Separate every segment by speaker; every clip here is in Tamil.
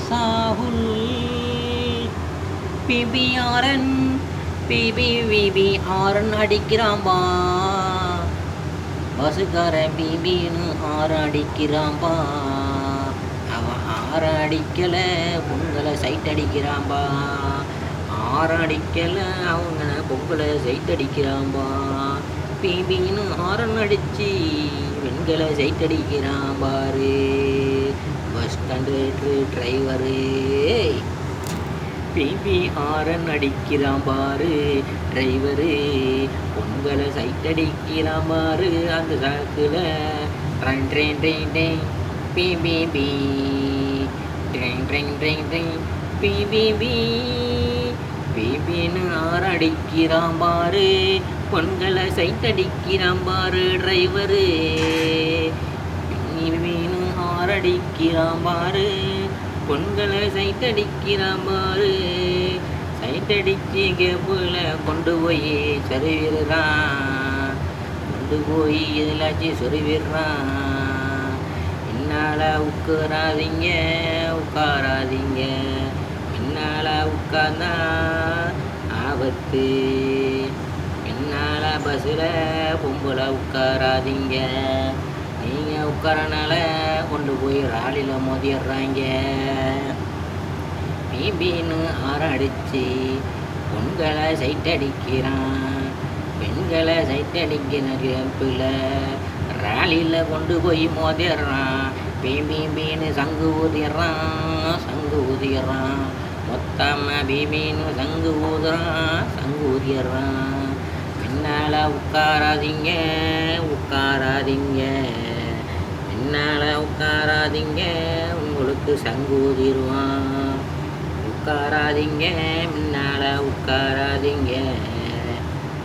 Speaker 1: சாகுல் பிபிஆரன் பிபிவிபிஆரன் அடிக்கிறாம்பா பசுக்காரன் பிபின்னு அடிக்கிறாம்பா அவன் அடிக்கல பொங்கலை சைட் அடிக்கிறாம்பா அடிக்கல அவங்க பொங்கலை சைட் அடிக்கிறாம்பா பிபின்னு அடிச்சு பெண்களை சைட் அடிக்கிறான் பாரு பஸ் கண்டக்டரு டிரைவரு பிபி அடிக்கிறான் பாரு டிரைவரு பொங்கலை சைட் அடிக்கிறான் பாரு அந்த சாக்கில் ட்ரெயின் ட்ரெயின் ட்ரெயின் ட்ரெயின் பிபிபி ட்ரெயின் ட்ரெயின் ட்ரெயின் ட்ரெயின் பிபிபி பிபின்னு அடிக்கிறான் பாரு பொண்களை சைட் அடிக்கிறான் பாரு டிரைவரு பிபின்னு அடிக்கிறான் பாரு பொண்களை சைட் அடிக்கிறான் பாரு சைட் அடிச்சு கேப்புல கொண்டு போய் சொருவிடுறான் கொண்டு போய் எதிலாச்சும் சொருவிடுறான் என்னால் உட்காராதீங்க உட்காராதீங்க என்னால் உட்கார்ந்தா ஆபத்து என்னால் பஸ்ஸில் பொம்பளை உட்காராதீங்க நீங்கள் உட்காரனால கொண்டு போய் ராலியில் மோதிடுறாங்க பிபின்னு அடித்து பொண்களை சைட் அடிக்கிறான் பெண்களை சைட் அடிக்கிற கேப்பில் ராலியில் கொண்டு போய் மோதிடுறான் பிபின்னு சங்கு ஊதிடுறான் மொத்தமாக பிபின்னு சங்கு ஊதிடுறான் என்னால் உட்காராதீங்க உட்காராதீங்க என்னால் உட்காராதீங்க உங்களுக்கு சங்கு ஊதிடுவான் உட்காராதீங்க முன்னால் உட்காராதீங்க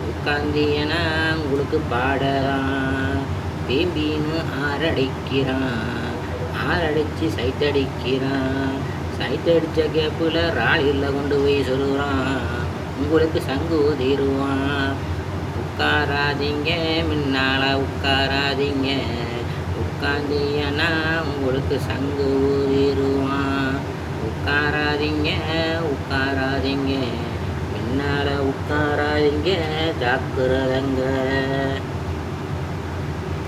Speaker 1: உட்காந்தீங்கன்னா உங்களுக்கு பாடலாம் பிபின்னு அடிச்சு சைட் அடிக்கிறான் சைட் அடித்த கேப்பில் ராலியில் கொண்டு போய் சொல்லுறான் உங்களுக்கு சங்கு ஊதிடுவான் உட்காராதீங்க முன்னால் உட்காராதீங்க உட்காந்தீங்கன்னா உங்களுக்கு சங்கு ஊதிடுவான் உட்காராதீங்க உட்காராதீங்க முன்னால் உட்காராதீங்க ஜாக்கிரதைங்க